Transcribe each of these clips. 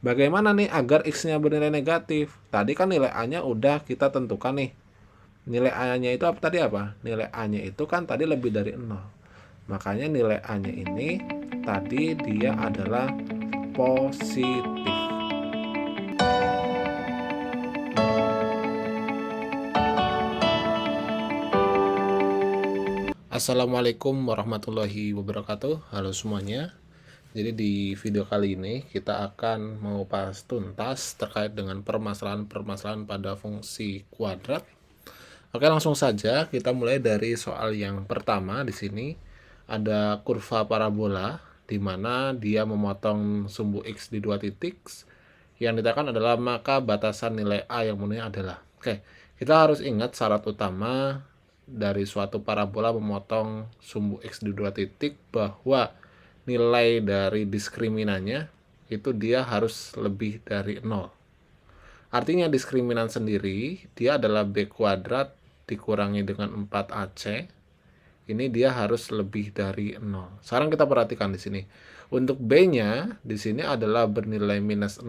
Bagaimana nih agar X-nya bernilai negatif? Tadi kan nilai A-nya udah kita tentukan nih. Nilai A-nya itu apa tadi apa? Nilai A-nya itu kan tadi lebih dari 0. Makanya nilai A-nya ini tadi dia adalah positif. Assalamualaikum warahmatullahi wabarakatuh. Halo semuanya. Jadi di video kali ini kita akan mengupas tuntas terkait dengan permasalahan-permasalahan pada fungsi kuadrat. Oke, langsung saja kita mulai dari soal yang pertama. Di sini ada kurva parabola di mana dia memotong sumbu X di dua titik. Yang ditekan adalah maka batasan nilai A yang mulia adalah. Oke, kita harus ingat syarat utama dari suatu parabola memotong sumbu X di dua titik bahwa nilai dari diskriminannya itu dia harus lebih dari 0. Artinya diskriminan sendiri dia adalah B kuadrat dikurangi dengan 4AC. Ini dia harus lebih dari 0. Sekarang kita perhatikan di sini. Untuk B-nya di sini adalah bernilai minus 6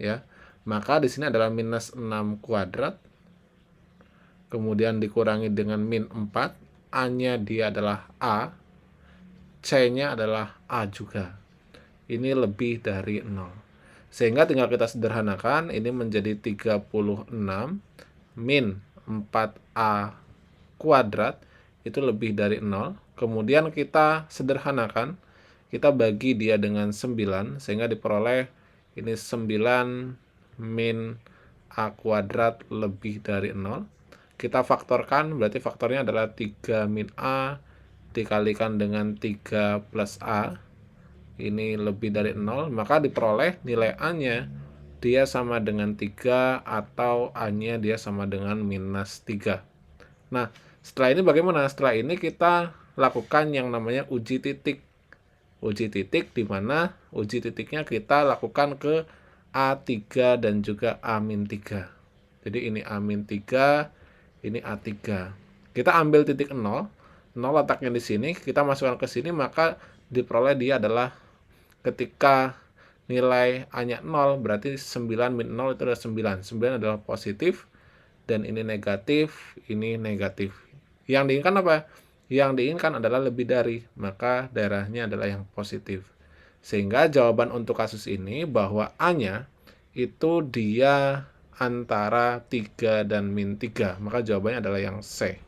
ya. Maka di sini adalah minus 6 kuadrat. Kemudian dikurangi dengan min 4. A-nya dia adalah A. C-nya adalah A juga. Ini lebih dari 0. Sehingga tinggal kita sederhanakan, ini menjadi 36 min 4A kuadrat, itu lebih dari 0. Kemudian kita sederhanakan, kita bagi dia dengan 9, sehingga diperoleh ini 9 min A kuadrat lebih dari 0. Kita faktorkan, berarti faktornya adalah 3 min A dikalikan dengan 3 plus A. Ini lebih dari 0, maka diperoleh nilai A-nya dia sama dengan 3 atau A-nya dia sama dengan minus 3. Nah, setelah ini bagaimana? Setelah ini kita lakukan yang namanya uji titik. Uji titik di mana uji titiknya kita lakukan ke A3 dan juga A-3. Jadi ini A-3, ini A3. Kita ambil titik 0, 0 letaknya di sini, kita masukkan ke sini, maka diperoleh dia adalah ketika nilai A-nya 0, berarti 9 min 0 itu adalah 9. 9 adalah positif, dan ini negatif, ini negatif. Yang diinginkan apa? Yang diinginkan adalah lebih dari, maka daerahnya adalah yang positif. Sehingga jawaban untuk kasus ini bahwa A-nya itu dia antara 3 dan min 3, maka jawabannya adalah yang C.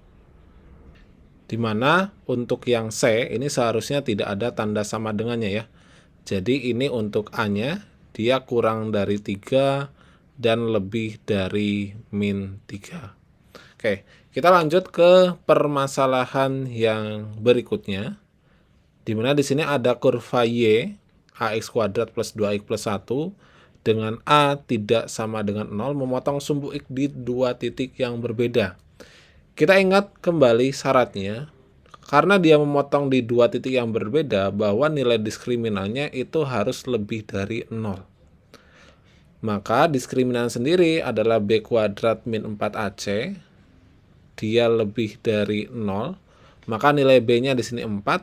Dimana untuk yang C ini seharusnya tidak ada tanda sama dengannya ya. Jadi ini untuk A-nya, dia kurang dari 3 dan lebih dari min 3. Oke, kita lanjut ke permasalahan yang berikutnya. Di mana di sini ada kurva Y, AX kuadrat plus 2X plus 1, dengan A tidak sama dengan 0, memotong sumbu X di dua titik yang berbeda. Kita ingat kembali syaratnya. Karena dia memotong di dua titik yang berbeda, bahwa nilai diskriminannya itu harus lebih dari 0. Maka diskriminan sendiri adalah B kuadrat min 4AC. Dia lebih dari 0. Maka nilai B-nya di sini 4.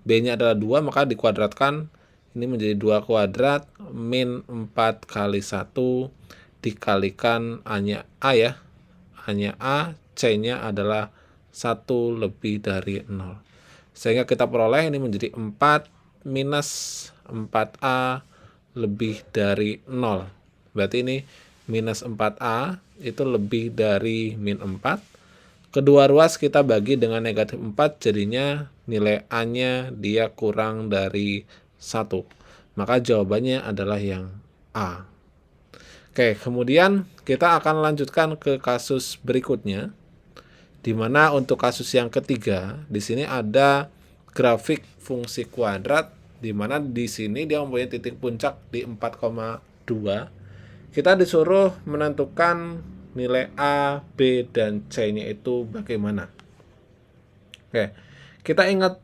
B-nya adalah 2, maka dikuadratkan. Ini menjadi 2 kuadrat min 4 kali 1 dikalikan A-nya A ya. A-nya A, C-nya adalah 1 lebih dari 0. Sehingga kita peroleh ini menjadi 4 minus 4A lebih dari 0. Berarti ini minus 4A itu lebih dari min 4. Kedua ruas kita bagi dengan negatif 4, jadinya nilai A-nya dia kurang dari 1. Maka jawabannya adalah yang A. Oke, kemudian kita akan lanjutkan ke kasus berikutnya. Di mana untuk kasus yang ketiga, di sini ada grafik fungsi kuadrat, di mana di sini dia mempunyai titik puncak di 4,2. Kita disuruh menentukan nilai A, B, dan C-nya itu bagaimana. Oke, kita ingat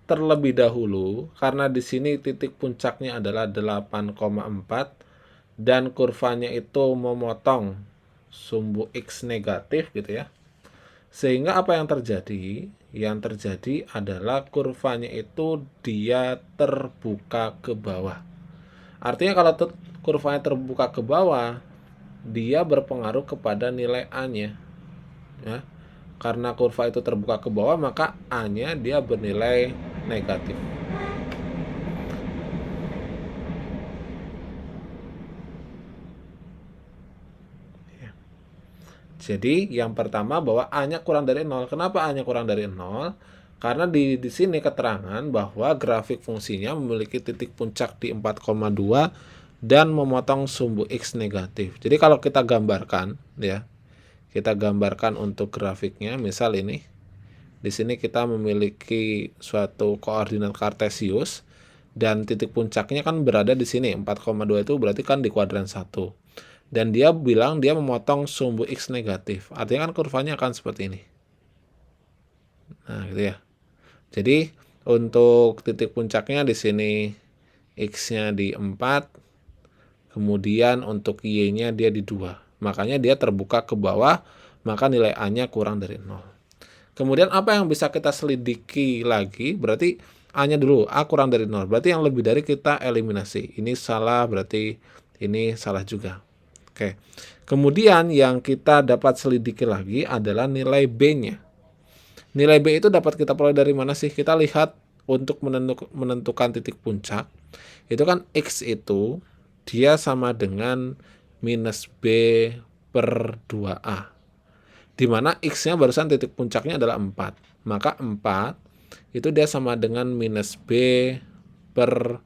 terlebih dahulu, karena di sini titik puncaknya adalah 8,4, dan kurvanya itu memotong sumbu X negatif gitu ya. Sehingga apa yang terjadi? Yang terjadi adalah kurvanya itu dia terbuka ke bawah. Artinya kalau kurvanya terbuka ke bawah, dia berpengaruh kepada nilai A-nya, ya. Karena kurva itu terbuka ke bawah, maka A-nya dia bernilai negatif. Jadi yang pertama bahwa A-nya kurang dari 0. Kenapa A-nya kurang dari 0? Karena di sini keterangan bahwa grafik fungsinya memiliki titik puncak di 4,2 dan memotong sumbu X negatif. Jadi kalau kita gambarkan, ya, kita gambarkan untuk grafiknya, misal ini. Di sini kita memiliki suatu koordinat kartesius dan titik puncaknya kan berada di sini. 4,2 itu berarti kan di kuadran 1. Dan dia bilang dia memotong sumbu X negatif. Artinya kan kurvanya akan seperti ini. Nah, gitu ya. Jadi untuk titik puncaknya di sini X-nya di 4, kemudian untuk Y-nya dia di 2. Makanya dia terbuka ke bawah, maka nilai A-nya kurang dari 0. Kemudian apa yang bisa kita selidiki lagi? Berarti A-nya dulu, A kurang dari 0. Berarti yang lebih dari kita eliminasi. Ini salah, berarti ini salah juga. Oke. Kemudian yang kita dapat selidiki lagi adalah nilai B-nya. Nilai B itu dapat kita peroleh dari mana sih? Kita lihat untuk menentukan titik puncak. Itu kan X itu dia sama dengan minus B per 2A. Di mana X-nya barusan titik puncaknya adalah 4. Maka 4 itu dia sama dengan minus B per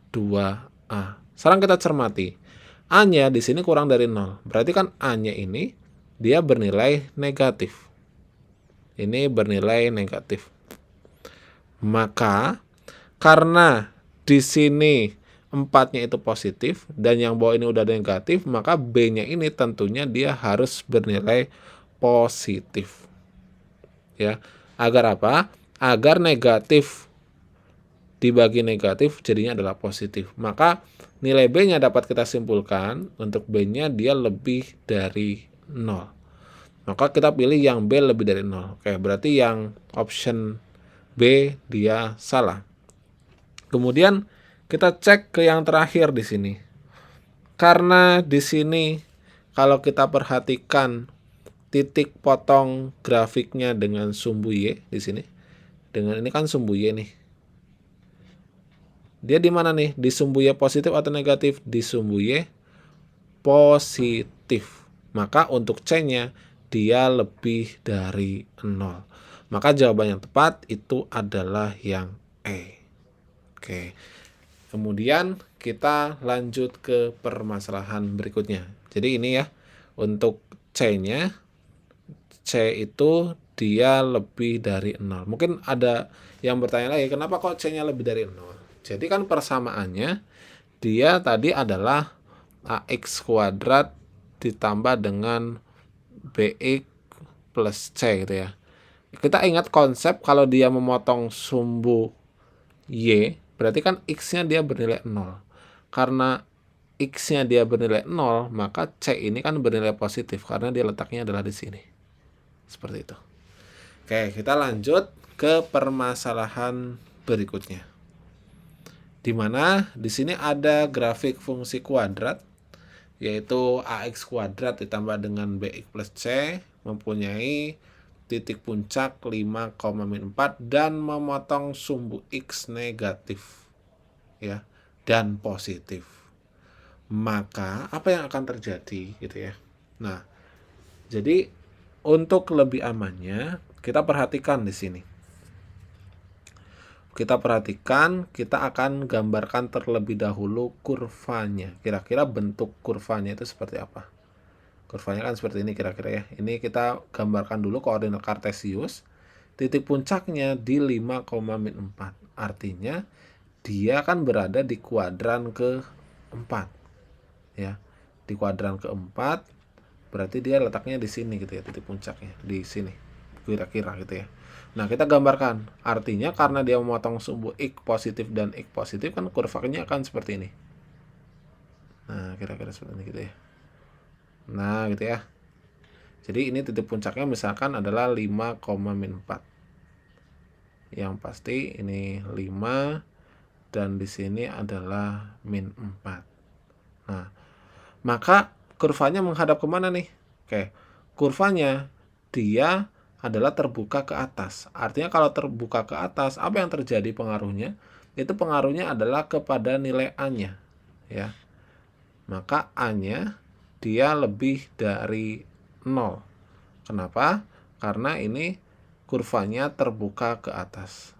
2A. Sekarang kita cermati. A-nya di sini kurang dari 0. Berarti kan A-nya ini dia bernilai negatif. Ini bernilai negatif. Maka karena di sini 4-nya itu positif dan yang bawah ini udah negatif, maka B-nya ini tentunya dia harus bernilai positif. Ya. Agar apa? Agar negatif dibagi negatif jadinya adalah positif. Maka nilai B-nya dapat kita simpulkan untuk B-nya dia lebih dari 0. Maka kita pilih yang B lebih dari 0. Oke, berarti yang option B dia salah. Kemudian kita cek ke yang terakhir di sini. Karena di sini kalau kita perhatikan titik potong grafiknya dengan sumbu Y di sini. Dengan ini kan sumbu Y nih. Dia di mana nih? Di sumbu Y positif atau negatif? Di sumbu Y positif. Maka untuk C-nya dia lebih dari 0. Maka jawaban yang tepat itu adalah yang E. Oke. Kemudian kita lanjut ke permasalahan berikutnya. Jadi ini ya, untuk C-nya, C itu dia lebih dari 0. Mungkin ada yang bertanya lagi, kenapa kok C-nya lebih dari 0? Jadi kan persamaannya dia tadi adalah AX kuadrat ditambah dengan BX plus C gitu ya. Kita ingat konsep kalau dia memotong sumbu Y, berarti kan X-nya dia bernilai 0. Karena X-nya dia bernilai 0, maka C ini kan bernilai positif karena dia letaknya adalah di sini. Seperti itu. Oke, kita lanjut ke permasalahan berikutnya. Di mana di sini ada grafik fungsi kuadrat, yaitu AX kuadrat ditambah dengan BX plus C mempunyai titik puncak 5,4 dan memotong sumbu X negatif, ya, dan positif. Maka apa yang akan terjadi gitu ya. Nah, jadi untuk lebih amannya kita perhatikan di sini. Kita perhatikan, kita akan gambarkan terlebih dahulu kurvanya. Kira-kira bentuk kurvanya itu seperti apa? Kurvanya kan seperti ini kira-kira ya. Ini kita gambarkan dulu koordinat kartesius. Titik puncaknya di 5,4. Artinya dia kan berada di kuadran keempat. Ya. Di kuadran keempat berarti dia letaknya di sini gitu ya, titik puncaknya di sini. Kira-kira gitu ya. Nah, kita gambarkan. Artinya karena dia memotong sumbu X positif dan X positif kan kurvanya akan seperti ini. Nah, kira-kira seperti ini gitu ya. Nah, gitu ya. Jadi ini titik puncaknya misalkan adalah 5,4. Yang pasti ini 5 dan di sini adalah min 4. Maka kurvanya menghadap kemana nih? Oke, kurvanya dia adalah terbuka ke atas. Artinya kalau terbuka ke atas, apa yang terjadi pengaruhnya? Itu pengaruhnya adalah kepada nilai A-nya, ya. Maka A-nya dia lebih dari 0. Kenapa? Karena ini kurvanya terbuka ke atas.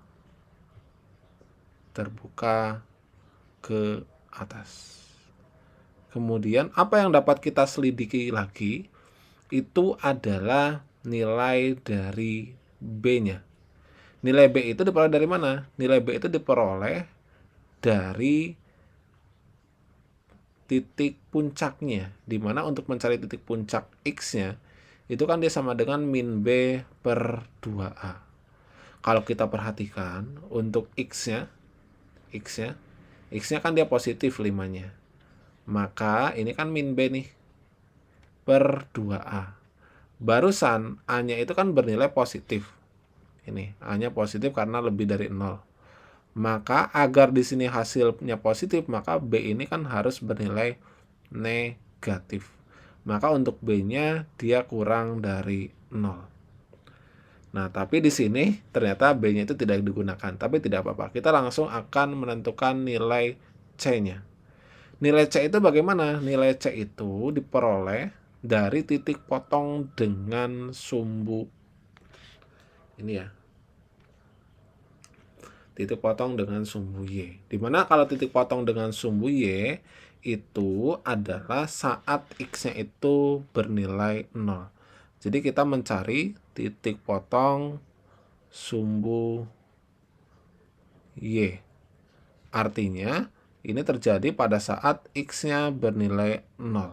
Terbuka ke atas. Kemudian apa yang dapat kita selidiki lagi itu adalah nilai dari B-nya. Nilai B itu diperoleh dari mana? Nilai B itu diperoleh dari titik puncaknya, dimana untuk mencari titik puncak X-nya itu kan dia sama dengan min B per 2A. Kalau kita perhatikan untuk X-nya kan dia positif 5-nya. Maka ini kan min B nih per 2A. Barusan A-nya itu kan bernilai positif. Ini A-nya positif karena lebih dari 0. Maka agar di sini hasilnya positif, maka B ini kan harus bernilai negatif. Maka untuk B-nya dia kurang dari 0. Nah, tapi di sini ternyata B-nya itu tidak digunakan. Tapi tidak apa-apa. Kita langsung akan menentukan nilai C-nya. Nilai C itu bagaimana? Nilai C itu diperoleh dari titik potong dengan sumbu. Ini ya. Titik potong dengan sumbu Y. Dimana kalau titik potong dengan sumbu Y itu adalah saat X-nya itu bernilai 0. Jadi kita mencari titik potong sumbu Y. Artinya ini terjadi pada saat X-nya bernilai 0.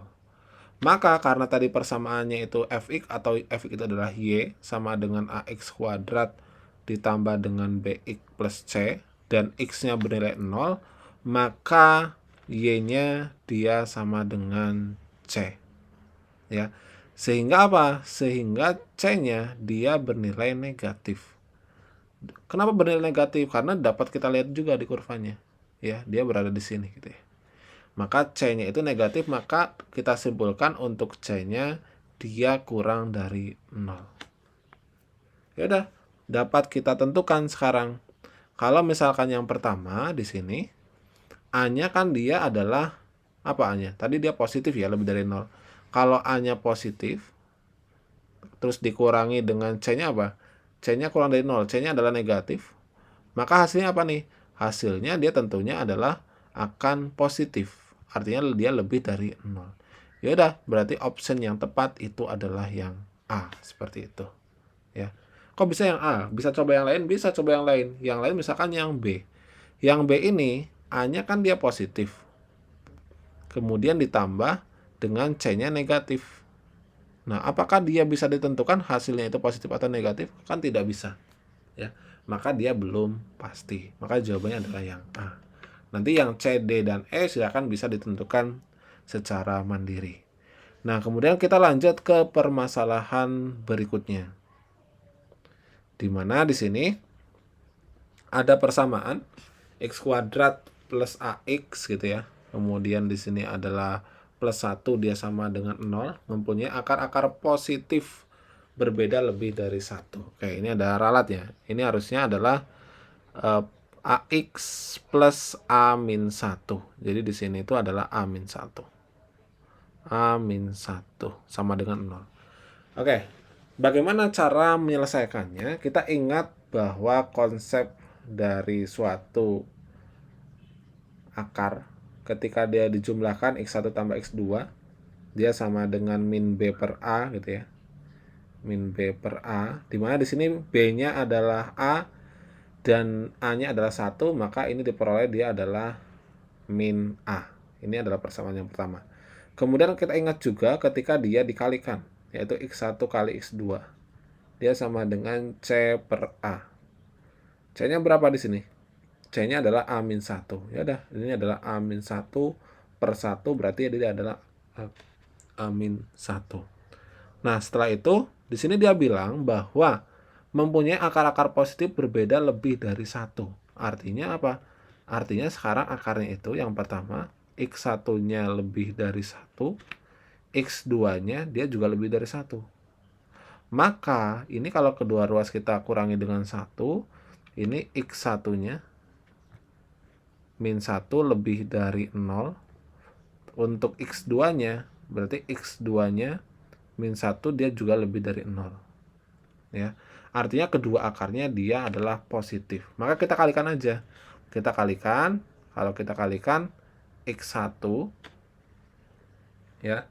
Maka karena tadi persamaannya itu Fx atau Fx itu adalah Y sama dengan AX kuadrat ditambah dengan BX plus C dan X-nya bernilai 0, maka Y-nya dia sama dengan C. Ya. Sehingga apa? Sehingga C-nya dia bernilai negatif. Kenapa bernilai negatif? Karena dapat kita lihat juga di kurvanya. Ya, dia berada di sini gitu ya. Maka C-nya itu negatif, maka kita simpulkan untuk C-nya dia kurang dari 0. Ya udah, dapat kita tentukan sekarang. Kalau misalkan yang pertama di sini A-nya kan dia adalah apa A-nya? Tadi dia positif ya, lebih dari 0. Kalau A-nya positif terus dikurangi dengan C-nya apa? C-nya kurang dari 0, C-nya adalah negatif. Maka hasilnya apa nih? Hasilnya dia tentunya adalah akan positif. Artinya dia lebih dari 0. Ya udah, berarti option yang tepat itu adalah yang A, seperti itu. Ya. Kok bisa yang A? Bisa coba yang lain? Bisa coba yang lain. Yang lain misalkan yang B. Yang B ini A-nya kan dia positif. Kemudian ditambah dengan C-nya negatif. Nah, apakah dia bisa ditentukan hasilnya itu positif atau negatif? Kan tidak bisa. Ya. Maka dia belum pasti. Maka jawabannya adalah yang A. Nanti yang C, D, dan E silakan bisa ditentukan secara mandiri. Nah, kemudian kita lanjut ke permasalahan berikutnya. Di mana di sini ada persamaan X kuadrat plus AX gitu ya. Kemudian di sini adalah plus 1 dia sama dengan 0, mempunyai akar-akar positif berbeda lebih dari 1. Oke, ini ada ralatnya. Ini harusnya adalah AX plus A-1. Jadi di sini itu adalah A-1. A-1 sama dengan 0. Oke, bagaimana cara menyelesaikannya? Kita ingat bahwa konsep dari suatu akar ketika dia dijumlahkan X1 tambah X2 dia sama dengan min B per A gitu ya. Min B per A, dimana di sini B-nya adalah A dan A-nya adalah 1, maka ini diperoleh dia adalah min A. Ini adalah persamaan yang pertama. Kemudian kita ingat juga ketika dia dikalikan, yaitu X1 kali X2. Dia sama dengan C per A. C-nya berapa di sini? C-nya adalah A-1. Ya udah, ini adalah A-1 per 1, berarti dia adalah A-1. Nah, setelah itu di sini dia bilang bahwa mempunyai akar-akar positif berbeda lebih dari 1. Artinya apa? Artinya sekarang akarnya itu yang pertama X1-nya lebih dari 1, X2-nya dia juga lebih dari 1. Maka ini kalau kedua ruas kita kurangi dengan 1, ini X1-nya min 1 lebih dari 0. Untuk X2-nya, berarti X2-nya min 1 dia juga lebih dari 0. Ya. Artinya kedua akarnya dia adalah positif. Maka kita kalikan aja. Kita kalikan, kalau kita kalikan X1 ya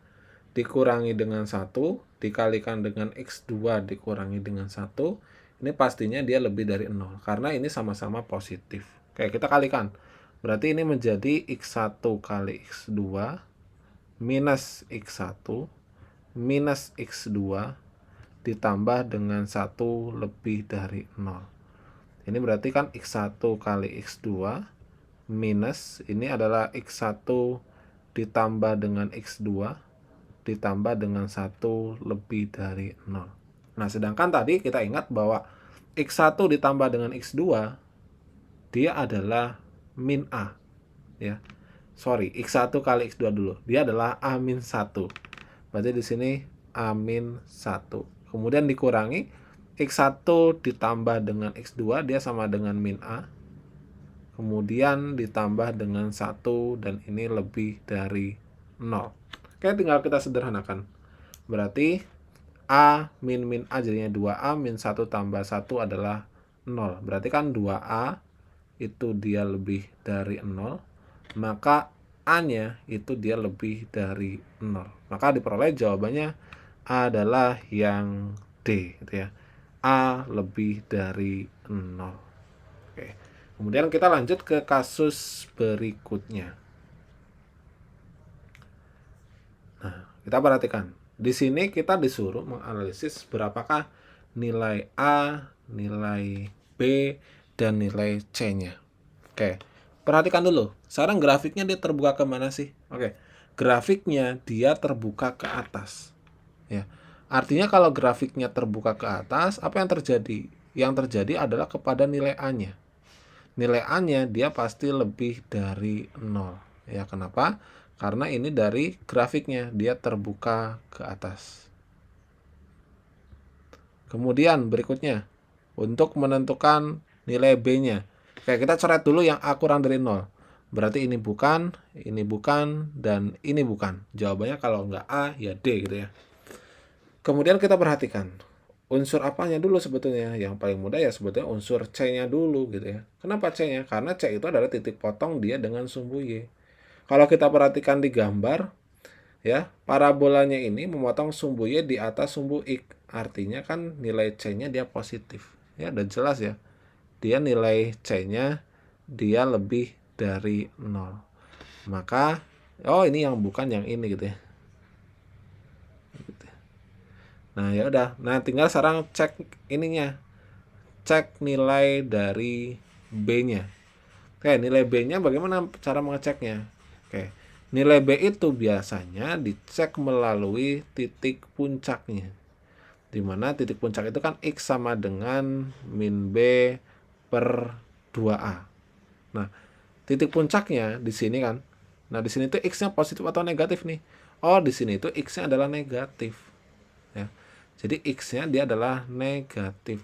dikurangi dengan 1 dikalikan dengan X2 dikurangi dengan 1, ini pastinya dia lebih dari 0 karena ini sama-sama positif. Oke, kita kalikan. Berarti ini menjadi X1 kali X2 minus X1 minus X2 ditambah dengan 1 lebih dari 0. Ini berarti kan X1 kali X2 minus, ini adalah X1 ditambah dengan X2 ditambah dengan 1 lebih dari 0. Nah, sedangkan tadi kita ingat bahwa X1 ditambah dengan X2 dia adalah min A. Ya. Sorry, X1 kali X2 dulu. Dia adalah A min 1. Berarti di sini A min 1. Kemudian dikurangi X1 ditambah dengan X2 dia sama dengan min A. Kemudian ditambah dengan 1 dan ini lebih dari 0. Oke, tinggal kita sederhanakan. Berarti A min min A jadinya 2A min 1 tambah 1 adalah 0. Berarti kan 2A itu dia lebih dari 0. Maka A-nya itu dia lebih dari 0. Maka diperoleh jawabannya adalah yang D. Gitu ya. A lebih dari 0. Oke. Kemudian kita lanjut ke kasus berikutnya. Nah, kita perhatikan. Di sini kita disuruh menganalisis berapakah nilai A, nilai B, dan nilai C-nya. Oke, perhatikan dulu. Sekarang grafiknya dia terbuka kemana sih? Oke, grafiknya dia terbuka ke atas. Ya, artinya kalau grafiknya terbuka ke atas, apa yang terjadi? Yang terjadi adalah kepada nilai A-nya. Nilai A-nya dia pasti lebih dari 0. Ya, kenapa? Karena ini dari grafiknya, dia terbuka ke atas. Kemudian berikutnya, untuk menentukan nilai B-nya. Oke, kita coret dulu yang A kurang dari 0. Berarti ini bukan, dan ini bukan. Jawabannya kalau nggak A, ya D gitu ya. Kemudian kita perhatikan. Unsur apanya dulu sebetulnya? Yang paling mudah ya sebetulnya unsur C-nya dulu gitu ya. Kenapa C-nya? Karena C itu adalah titik potong dia dengan sumbu Y. Kalau kita perhatikan di gambar, ya, parabolanya ini memotong sumbu Y di atas sumbu X. Artinya kan nilai C-nya dia positif. Ya, udah jelas ya. Dia nilai C-nya dia lebih dari 0. Maka, ini yang bukan yang ini gitu ya. Nah, ya udah. Nah, tinggal sekarang cek ininya. Cek nilai dari B-nya. Oke, nilai B-nya bagaimana cara mengeceknya? Oke. Nilai B itu biasanya dicek melalui titik puncaknya. Di mana titik puncak itu kan X sama dengan min B per 2A. Nah, titik puncaknya di sini kan. Nah, di sini tuh X-nya positif atau negatif nih? Oh, di sini itu X-nya adalah negatif. Ya. Jadi X-nya dia adalah negatif.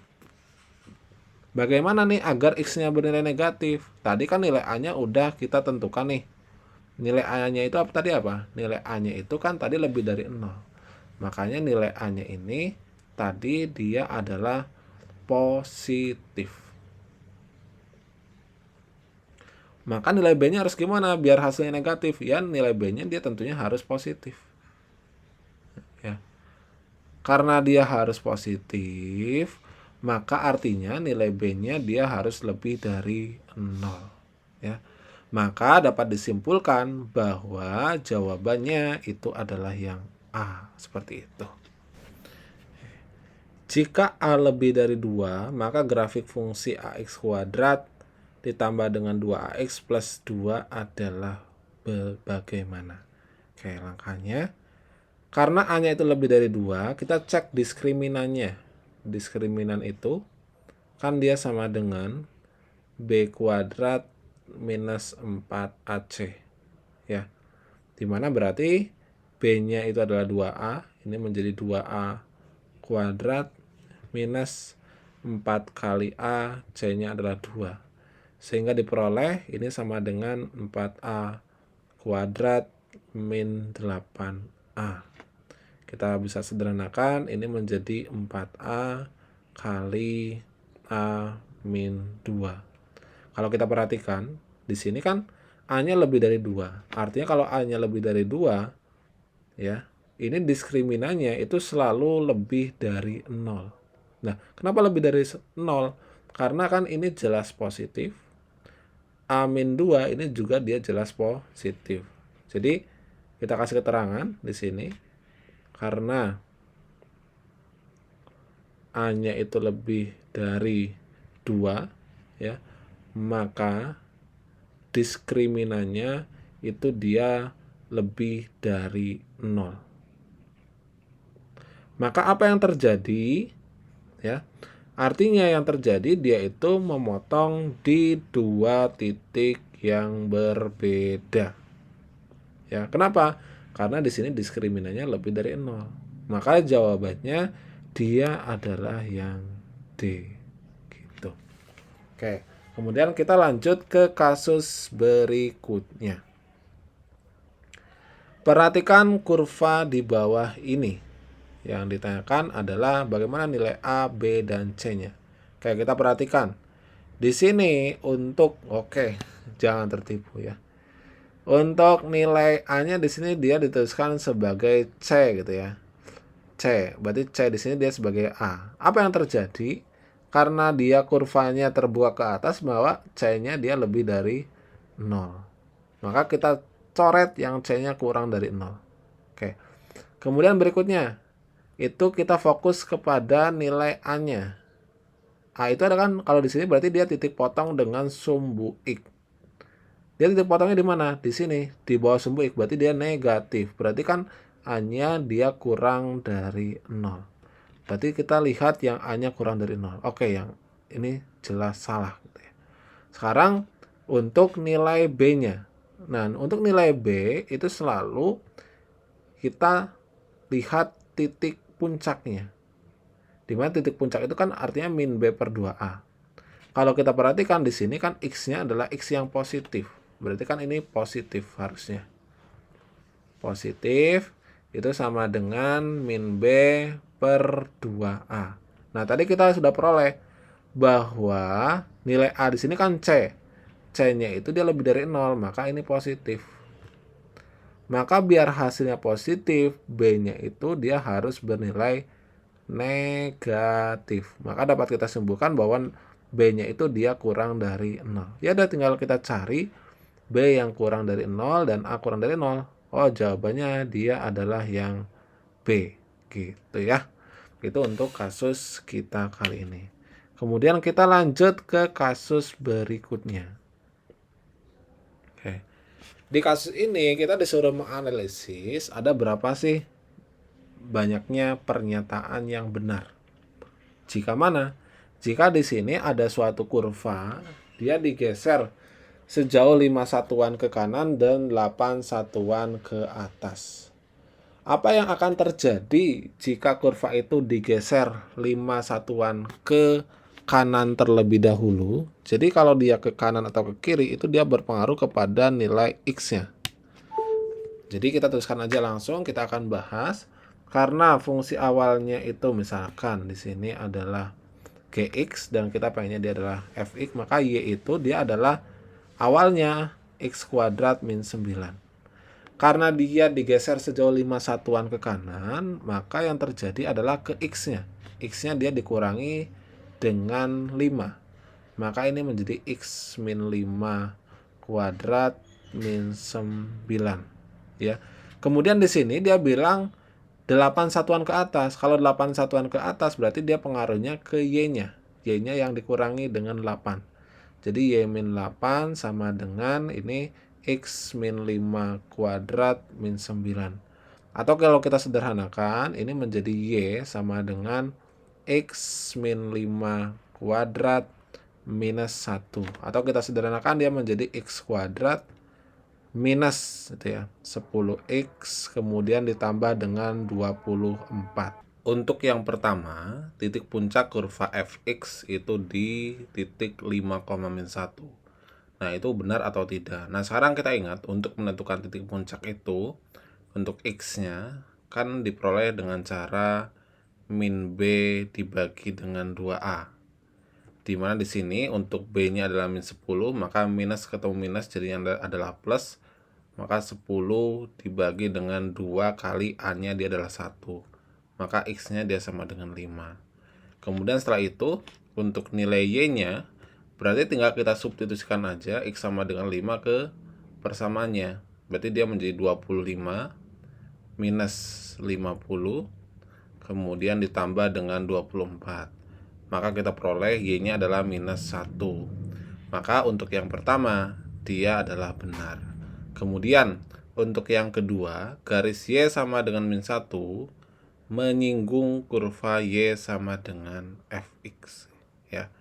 Bagaimana nih agar X-nya bernilai negatif? Tadi kan nilai A-nya udah kita tentukan nih. Nilai A-nya itu apa tadi apa? Nilai A-nya itu kan tadi lebih dari 0. Makanya nilai A-nya ini tadi dia adalah positif. Maka nilai B-nya harus gimana biar hasilnya negatif? Ya nilai B-nya dia tentunya harus positif. Ya. Karena dia harus positif, maka artinya nilai B-nya dia harus lebih dari 0. Ya. Maka dapat disimpulkan bahwa jawabannya itu adalah yang A. Seperti itu. Jika A lebih dari 2, maka grafik fungsi AX kuadrat ditambah dengan 2AX plus 2 adalah bagaimana? Oke, langkahnya. Karena A-nya itu lebih dari 2, kita cek diskriminannya. Diskriminan itu kan dia sama dengan B kuadrat minus 4AC. ya. Dimana berarti B-nya itu adalah 2A, ini menjadi 2A kuadrat minus 4 kali A, C-nya adalah 2. Sehingga diperoleh ini sama dengan 4A kuadrat min 8A. Kita bisa sederhanakan, ini menjadi 4A kali A min 2. Kalau kita perhatikan, di sini kan A-nya lebih dari 2. Artinya kalau A-nya lebih dari 2, ya, ini diskriminannya itu selalu lebih dari 0. Nah, kenapa lebih dari 0? Karena kan ini jelas positif. A-2 ini juga dia jelas positif. Jadi, kita kasih keterangan di sini. Karena A-nya itu lebih dari 2, ya, maka diskriminannya itu dia lebih dari 0. Maka apa yang terjadi? Ya, artinya yang terjadi dia itu memotong di 2 titik yang berbeda. Ya, kenapa? Karena di sini diskriminannya lebih dari 0. Maka jawabannya dia adalah yang D. Gitu. Oke. Kemudian kita lanjut ke kasus berikutnya. Perhatikan kurva di bawah ini. Yang ditanyakan adalah bagaimana nilai A, B, dan C-nya. Oke, kita perhatikan. Di sini untuk jangan tertipu ya. Untuk nilai A-nya di sini dia dituliskan sebagai C gitu ya. C, berarti C di sini dia sebagai A. Apa yang terjadi? Karena dia kurvanya terbuka ke atas, bahwa C-nya dia lebih dari 0. Maka kita coret yang C-nya kurang dari 0. Oke. Kemudian berikutnya, itu kita fokus kepada nilai A-nya. A itu ada kan, kalau di sini berarti dia titik potong dengan sumbu X. Dia titik potongnya di mana? Di sini, di bawah sumbu X, berarti dia negatif. Berarti kan A-nya dia kurang dari 0. Berarti kita lihat yang A-nya kurang dari 0. Oke, yang ini jelas salah. Sekarang untuk nilai B-nya. Nah, untuk nilai B itu selalu kita lihat titik puncaknya. Dimana titik puncak itu kan artinya min B per 2A. Kalau kita perhatikan di sini kan X-nya adalah X yang positif. Berarti kan ini positif harusnya. Positif itu sama dengan min B per 2A. Nah, tadi kita sudah peroleh bahwa nilai A di sini kan C. C-nya itu dia lebih dari 0, maka ini positif. Maka biar hasilnya positif, B-nya itu dia harus bernilai negatif. Maka dapat kita simpulkan bahwa B-nya itu dia kurang dari 0. Ya udah, tinggal kita cari B yang kurang dari 0 dan A kurang dari 0. Oh, jawabannya dia adalah yang B. Gitu ya. Itu untuk kasus kita kali ini. Kemudian kita lanjut ke kasus berikutnya. Oke. Di kasus ini kita disuruh menganalisis ada berapa sih banyaknya pernyataan yang benar. Jika mana? Jika di sini ada suatu kurva, dia digeser sejauh 5 satuan ke kanan dan 8 satuan ke atas. Apa yang akan terjadi jika kurva itu digeser 5 satuan ke kanan terlebih dahulu? Jadi kalau dia ke kanan atau ke kiri, itu dia berpengaruh kepada nilai X-nya. Jadi kita tuliskan aja langsung, kita akan bahas. Karena fungsi awalnya itu misalkan di sini adalah Gx dan kita pengennya dia adalah Fx, maka Y itu dia adalah awalnya X kuadrat min 9. Karena dia digeser sejauh 5 satuan ke kanan, maka yang terjadi adalah ke X-nya. X-nya dia dikurangi dengan 5. Maka ini menjadi X min 5 kuadrat min 9. Ya. Kemudian di sini dia bilang 8 satuan ke atas. Kalau 8 satuan ke atas berarti dia pengaruhnya ke Y-nya. Y-nya yang dikurangi dengan 8. Jadi Y min 8 sama dengan ini X min 5 kuadrat min 9. Atau kalau kita sederhanakan, ini menjadi Y sama dengan X min 5 kuadrat minus 1. Atau kita sederhanakan dia menjadi X kuadrat minus itu ya, 10x kemudian ditambah dengan 24. Untuk yang pertama, titik puncak kurva fx itu di titik 5,-1. Nah, itu benar atau tidak? Nah, sekarang kita ingat untuk menentukan titik puncak itu, untuk x-nya kan diperoleh dengan cara min b dibagi dengan 2a. Dimana di sini untuk b-nya adalah min 10, maka minus ketemu minus jadinya adalah plus. Maka 10 dibagi dengan 2 kali a-nya dia adalah 1. Maka x-nya dia sama dengan 5. Kemudian setelah itu, untuk nilai y-nya, berarti tinggal kita substitusikan aja x sama dengan 5 ke persamaannya. Berarti dia menjadi 25 minus 50, kemudian ditambah dengan 24. Maka kita peroleh y-nya adalah minus 1. Maka untuk yang pertama, dia adalah benar. Kemudian, untuk yang kedua, garis y sama dengan min 1 menyinggung kurva y sama dengan fx ya.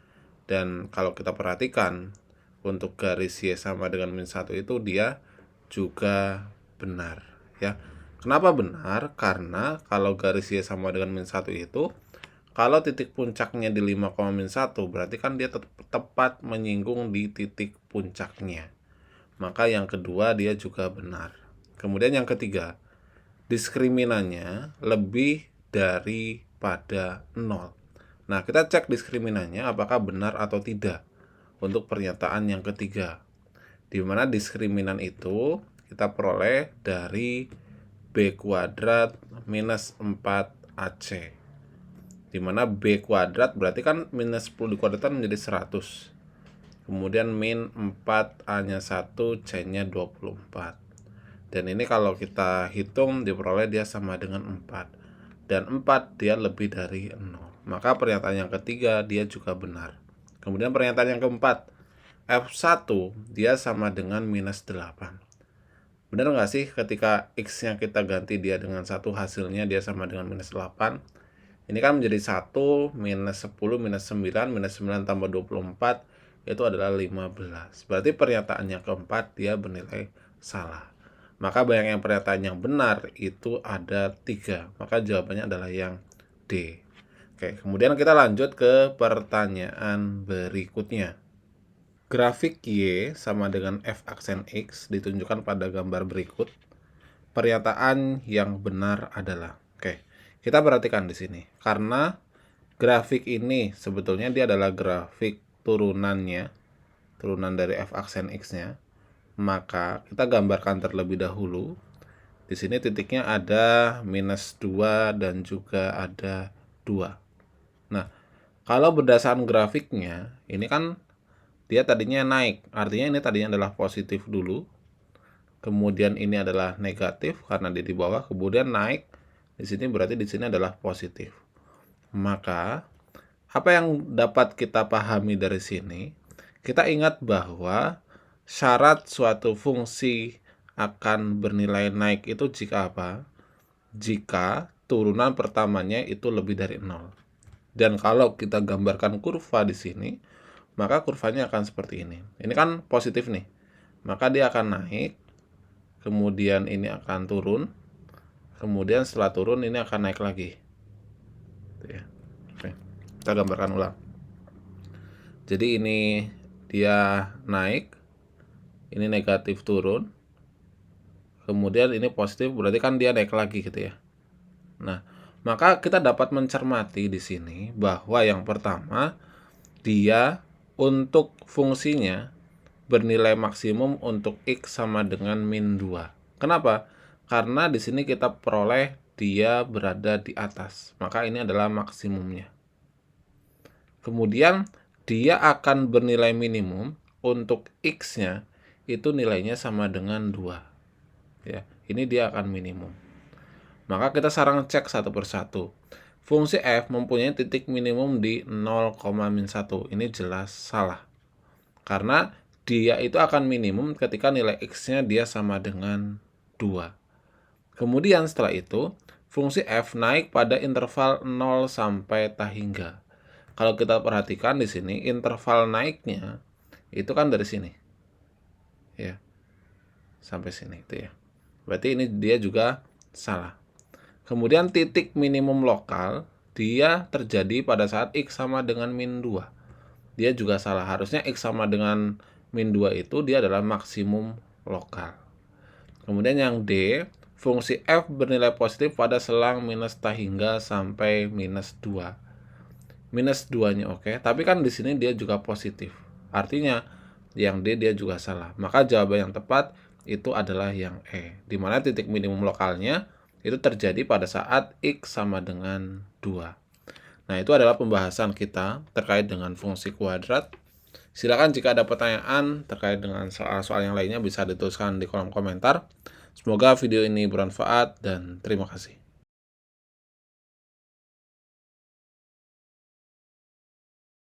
Dan kalau kita perhatikan untuk garis y sama dengan min 1 itu dia juga benar ya. Kenapa benar? Karena kalau garis y sama dengan min 1 itu kalau titik puncaknya di 5,-1 berarti kan dia tepat menyinggung di titik puncaknya. Maka yang kedua dia juga benar. Kemudian yang ketiga, diskriminannya lebih daripada 0. Nah, kita cek diskriminannya apakah benar atau tidak untuk pernyataan yang ketiga. Di mana diskriminan itu kita peroleh dari b kuadrat minus 4ac. Di mana b kuadrat berarti kan minus 10 dikuadratkan menjadi 100. Kemudian min 4 a-nya 1, c-nya 24. Dan ini kalau kita hitung diperoleh dia sama dengan 4. Dan 4 dia lebih dari 0. Maka pernyataan yang ketiga dia juga benar. Kemudian pernyataan yang keempat, f1 dia sama dengan minus 8. Benar nggak sih ketika x-nya kita ganti dia dengan 1, hasilnya dia sama dengan minus 8? Ini kan menjadi 1 minus 10 minus 9 minus 9 tambah 24 itu adalah 15. Berarti pernyataan yang keempat dia bernilai salah. Maka banyak yang pernyataan yang benar itu ada 3. Maka jawabannya adalah yang D. Oke, kemudian kita lanjut ke pertanyaan berikutnya. Grafik Y sama dengan F aksen X ditunjukkan pada gambar berikut. Pernyataan yang benar adalah, kita perhatikan di sini. Karena grafik ini sebetulnya dia adalah grafik turunannya, turunan dari F aksen X-nya. Maka kita gambarkan terlebih dahulu. Di sini titiknya ada minus 2 dan juga ada 2. Nah, kalau berdasarkan grafiknya, ini kan dia tadinya naik. Artinya ini tadinya adalah positif dulu. Kemudian ini adalah negatif karena dia di bawah, kemudian naik. Di sini berarti di sini adalah positif. Maka apa yang dapat kita pahami dari sini? Kita ingat bahwa syarat suatu fungsi akan bernilai naik itu jika apa? Jika turunan pertamanya itu lebih dari 0. Dan kalau kita gambarkan kurva di sini, maka kurvanya akan seperti ini. Ini kan positif nih. Maka dia akan naik, kemudian ini akan turun, kemudian setelah turun ini akan naik lagi. Oke, kita gambarkan ulang. Jadi ini dia naik, ini negatif turun, kemudian ini positif berarti kan dia naik lagi gitu ya. Nah, maka kita dapat mencermati di sini bahwa yang pertama dia untuk fungsinya bernilai maksimum untuk x sama dengan min 2. Kenapa? Karena di sini kita peroleh dia berada di atas. Maka ini adalah maksimumnya. Kemudian dia akan bernilai minimum untuk x-nya itu nilainya sama dengan 2. Ya, ini dia akan minimum. Maka kita sekarang cek satu persatu. Fungsi f mempunyai titik minimum di 0,-1. Ini jelas salah. Karena dia itu akan minimum ketika nilai x-nya dia sama dengan 2. Kemudian setelah itu, fungsi f naik pada interval 0 sampai tak hingga. Kalau kita perhatikan di sini, interval naiknya itu kan dari sini. Ya. sampai sini itu ya. Berarti ini dia juga salah. Kemudian titik minimum lokal dia terjadi pada saat X sama dengan min 2. Dia juga salah. Harusnya X sama dengan min 2 itu dia adalah maksimum lokal. Kemudian yang D, fungsi f bernilai positif pada selang minus t hingga sampai minus 2. Minus 2-nya oke, tapi kan di sini dia juga positif. Artinya yang D dia juga salah. Maka jawaban yang tepat itu adalah yang E, di mana titik minimum lokalnya itu terjadi pada saat X sama dengan 2. Nah, itu adalah pembahasan kita terkait dengan fungsi kuadrat. Silakan jika ada pertanyaan terkait dengan soal-soal yang lainnya bisa dituliskan di kolom komentar. Semoga video ini bermanfaat dan terima kasih.